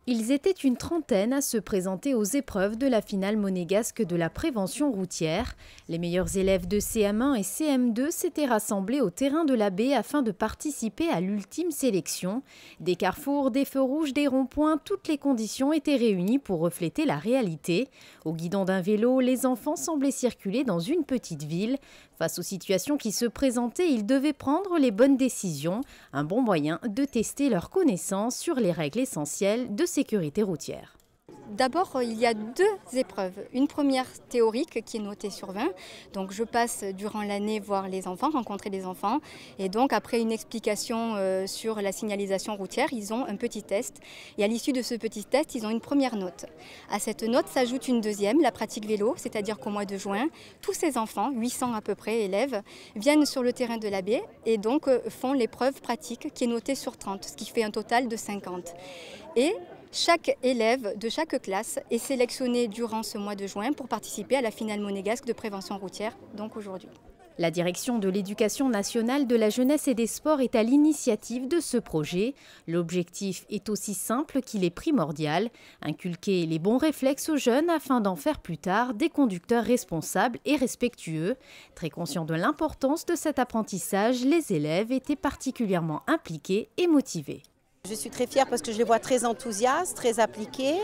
Ils étaient une trentaine à se présenter aux épreuves de la finale monégasque de la prévention routière. Les meilleurs élèves de CM1 et CM2 s'étaient rassemblés au terrain de la baie afin de participer à l'ultime sélection. Des carrefours, des feux rouges, des ronds-points, toutes les conditions étaient réunies pour refléter la réalité. Au guidon d'un vélo, les enfants semblaient circuler dans une petite ville. Face aux situations qui se présentaient, ils devaient prendre les bonnes décisions, un bon moyen de tester leurs connaissances sur les règles essentielles de sécurité routière. D'abord, il y a deux épreuves. Une première théorique qui est notée sur 20. Donc je passe durant l'année voir les enfants, rencontrer les enfants. Et donc après une explication sur la signalisation routière, ils ont un petit test. Et à l'issue de ce petit test, ils ont une première note. À cette note s'ajoute une deuxième, la pratique vélo, c'est-à-dire qu'au mois de juin, tous ces enfants, 800 à peu près élèves, viennent sur le terrain de la baie et donc font l'épreuve pratique qui est notée sur 30, ce qui fait un total de 50. Et chaque élève de chaque classe est sélectionné durant ce mois de juin pour participer à la finale monégasque de prévention routière, donc aujourd'hui. La direction de l'éducation nationale, de la jeunesse et des sports est à l'initiative de ce projet. L'objectif est aussi simple qu'il est primordial, inculquer les bons réflexes aux jeunes afin d'en faire plus tard des conducteurs responsables et respectueux. Très conscients de l'importance de cet apprentissage, les élèves étaient particulièrement impliqués et motivés. Je suis très fière parce que je les vois très enthousiastes, très appliqués.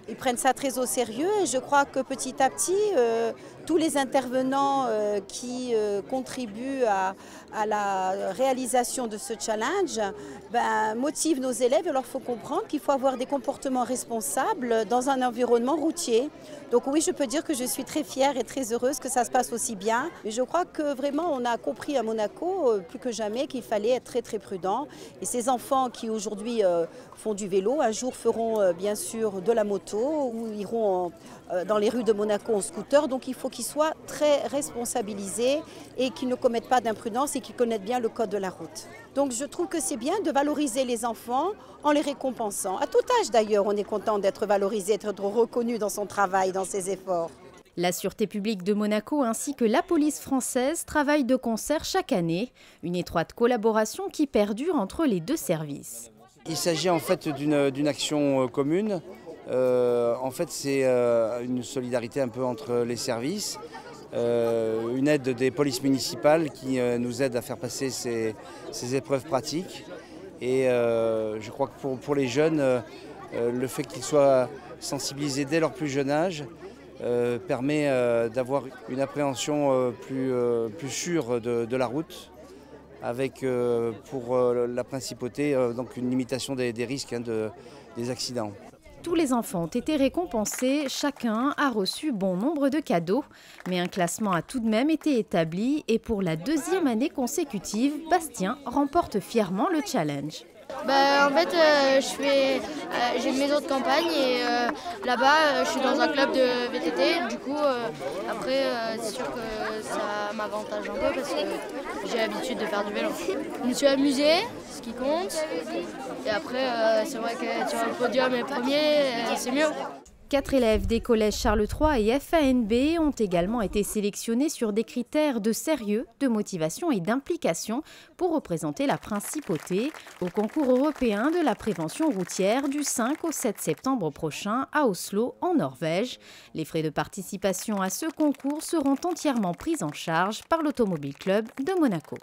Ils prennent ça très au sérieux et je crois que petit à petit, tous les intervenants qui contribuent à la réalisation de ce challenge motivent nos élèves et leur faut comprendre qu'il faut avoir des comportements responsables dans un environnement routier. Donc oui, je peux dire que je suis très fière et très heureuse que ça se passe aussi bien. Mais je crois que vraiment on a compris à Monaco plus que jamais qu'il fallait être très très prudent. Et ces enfants qui aujourd'hui font du vélo, un jour feront bien sûr de la moto ou iront dans les rues de Monaco en scooter. Donc il faut qu'ils soient très responsabilisés et qu'ils ne commettent pas d'imprudence et qu'ils connaissent bien le code de la route. Donc je trouve que c'est bien de valoriser les enfants en les récompensant. À tout âge d'ailleurs, on est content d'être valorisé, d'être reconnu dans son travail, dans ses efforts. La Sûreté publique de Monaco ainsi que la police française travaillent de concert chaque année. Une étroite collaboration qui perdure entre les deux services. Il s'agit en fait d'une action commune. En fait, c'est une solidarité un peu entre les services. Une aide des polices municipales qui nous aide à faire passer ces épreuves pratiques. Et je crois que pour les jeunes, le fait qu'ils soient sensibilisés dès leur plus jeune âge permet d'avoir une appréhension plus sûre de la route, avec pour la principauté donc une limitation des risques des accidents. Tous les enfants ont été récompensés, chacun a reçu bon nombre de cadeaux. Mais un classement a tout de même été établi et pour la deuxième année consécutive, Bastien remporte fièrement le challenge. En fait, j'ai une maison de campagne et là-bas, je suis dans un club de VTT. Du coup, après, c'est sûr que ça m'avantage un peu parce que j'ai l'habitude de faire du vélo. Je me suis amusée, ce qui compte. Et après, c'est vrai que sur le podium et premier, c'est mieux. 4 élèves des collèges Charles III et FANB ont également été sélectionnés sur des critères de sérieux, de motivation et d'implication pour représenter la principauté au concours européen de la prévention routière du 5 au 7 septembre prochain à Oslo, en Norvège. Les frais de participation à ce concours seront entièrement pris en charge par l'Automobile Club de Monaco.